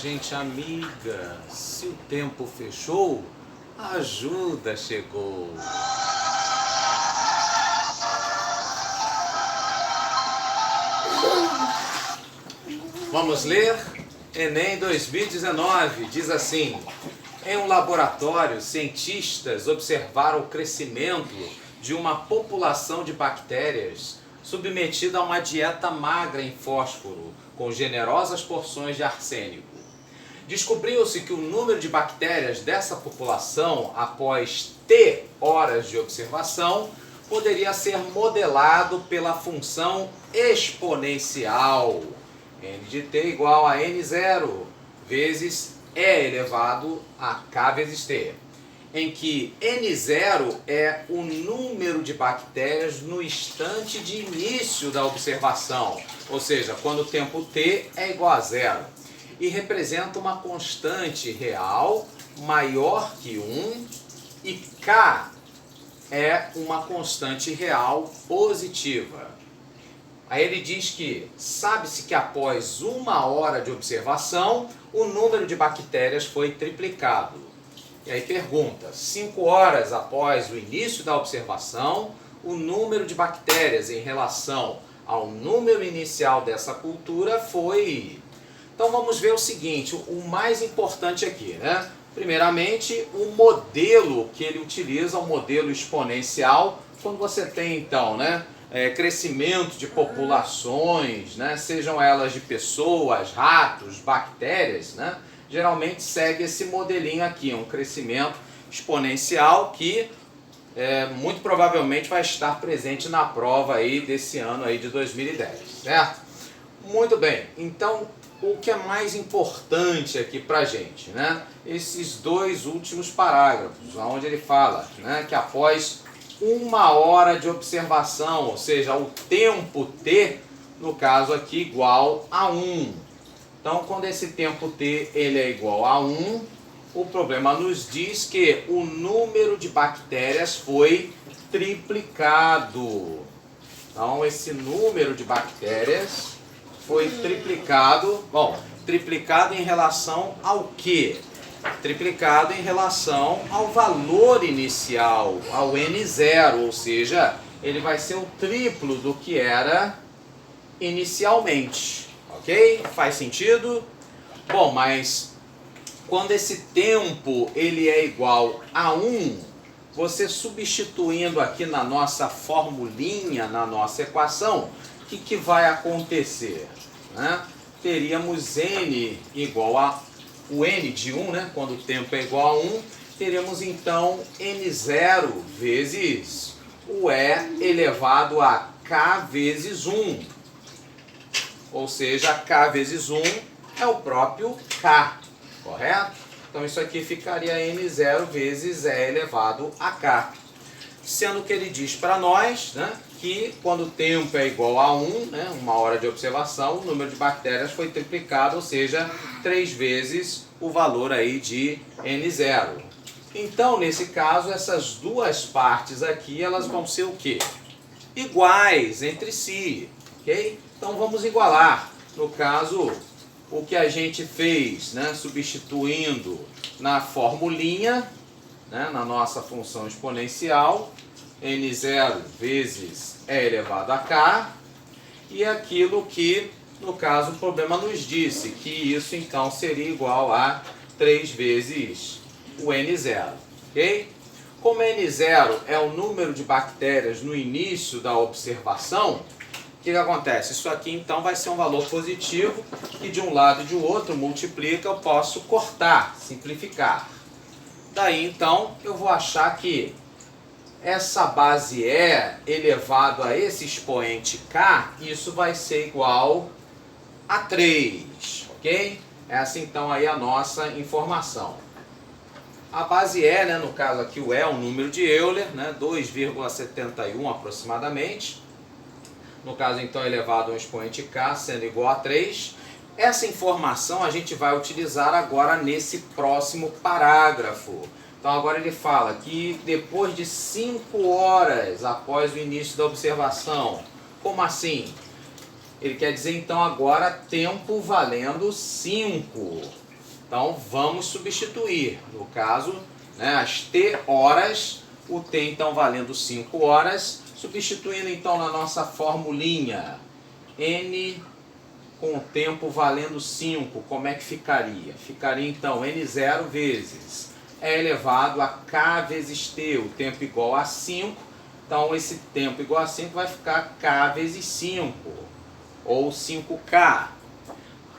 gente amiga, se o tempo fechou, a ajuda chegou. Vamos ler? Enem 2019 diz assim: em um laboratório, cientistas observaram o crescimento de uma população de bactérias submetida a uma dieta magra em fósforo, com generosas porções de arsênico. Descobriu-se que o número de bactérias dessa população, após T horas de observação, poderia ser modelado pela função exponencial. N de T igual a N0 vezes E elevado a K vezes T, em que N0 é o número de bactérias no instante de início da observação, ou seja, quando o tempo T é igual a 0, e representa uma constante real maior que 1, e K é uma constante real positiva. Aí ele diz que sabe-se que após 1 hora de observação, o número de bactérias foi triplicado. E aí pergunta, 5 horas após o início da observação, o número de bactérias em relação ao número inicial dessa cultura foi... Então vamos ver o seguinte, o mais importante aqui, né? Primeiramente, o modelo que ele utiliza, o modelo exponencial, quando você tem então, né, crescimento de populações, né, sejam elas de pessoas, ratos, bactérias, né, geralmente segue esse modelinho aqui, um crescimento exponencial que muito provavelmente vai estar presente na prova aí desse ano aí de 2010, certo? Muito bem, então o que é mais importante aqui pra gente, né? Esses dois últimos parágrafos, onde ele fala, né, que após 1 hora de observação, ou seja, o tempo T, no caso aqui, igual a 1. Então, quando esse tempo T ele é igual a 1, o problema nos diz que o número de bactérias foi triplicado. Então, esse número de bactérias foi triplicado. Bom, triplicado em relação ao quê? Triplicado em relação ao valor inicial, ao N0, ou seja, ele vai ser o triplo do que era inicialmente, ok? Faz sentido? Bom, mas quando esse tempo ele é igual a 1, você substituindo aqui na nossa formulinha, na nossa equação, o que vai acontecer? Né? Teríamos N igual a o N de 1, né? Quando o tempo é igual a 1, teremos então N0 vezes o E elevado a K vezes 1. Ou seja, K vezes 1 é o próprio K, correto? Então isso aqui ficaria N0 vezes E elevado a K. Sendo que ele diz para nós, né, que quando o tempo é igual a 1, né, 1 hora de observação, o número de bactérias foi triplicado, ou seja, 3 vezes o valor aí de N0. Então, nesse caso, essas duas partes aqui, elas vão ser o quê? Iguais entre si, ok? Então vamos igualar. No caso, o que a gente fez, né, substituindo na formulinha, né, na nossa função exponencial, N0 vezes E elevado a K, e aquilo que, no caso, o problema nos disse, que isso então seria igual a 3 vezes o N0, ok? Como N0 é o número de bactérias no início da observação, o que acontece? Isso aqui então vai ser um valor positivo, que de um lado e de outro multiplica, eu posso cortar, simplificar. Daí, então, eu vou achar que essa base E elevado a esse expoente K, isso vai ser igual a 3, ok? Essa, então, aí é a nossa informação. A base E, né, no caso aqui, o E é um número de Euler, né, 2,71 aproximadamente. No caso, então, elevado a um expoente K, sendo igual a 3. Essa informação a gente vai utilizar agora nesse próximo parágrafo. Então agora ele fala que depois de 5 horas após o início da observação, como assim? Ele quer dizer então agora tempo valendo 5. Então vamos substituir. No caso, né, as t horas, o t então valendo 5 horas, substituindo então na nossa formulinha, n com o tempo valendo 5, como é que ficaria? Ficaria então n0 vezes e elevado a k vezes t, o tempo igual a 5, então esse tempo igual a 5 vai ficar k vezes 5, ou 5k.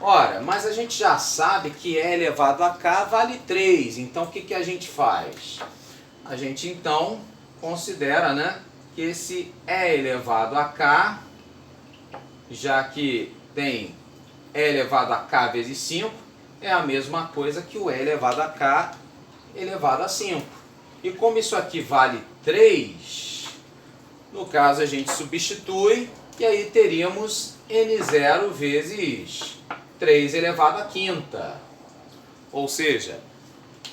Ora, mas a gente já sabe que e elevado a k vale 3, então o que a gente faz? A gente então considera, né, que esse e elevado a k, já que tem e elevado a k vezes 5, é a mesma coisa que o e elevado a k elevado a 5. E como isso aqui vale 3, no caso a gente substitui e aí teríamos n0 vezes 3 elevado a quinta. Ou seja,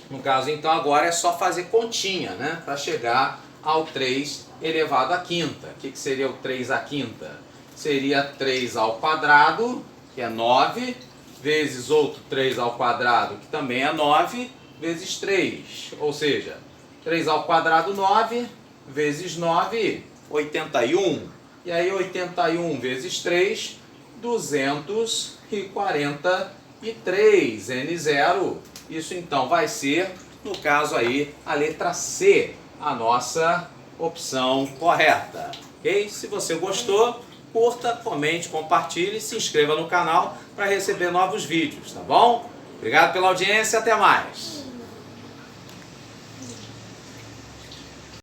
no caso então agora é só fazer continha, né, para chegar ao 3 elevado a quinta. O que seria o 3 à quinta? Seria 3 ao quadrado, que é 9, vezes outro 3 ao quadrado, que também é 9, vezes 3. Ou seja, 3 ao quadrado 9, vezes 9, 81. E aí 81 vezes 3, 243, N0. Isso então vai ser, no caso aí, a letra C, a nossa opção correta. Ok? Se você gostou, curta, comente, compartilhe e se inscreva no canal para receber novos vídeos, tá bom? Obrigado pela audiência, até mais!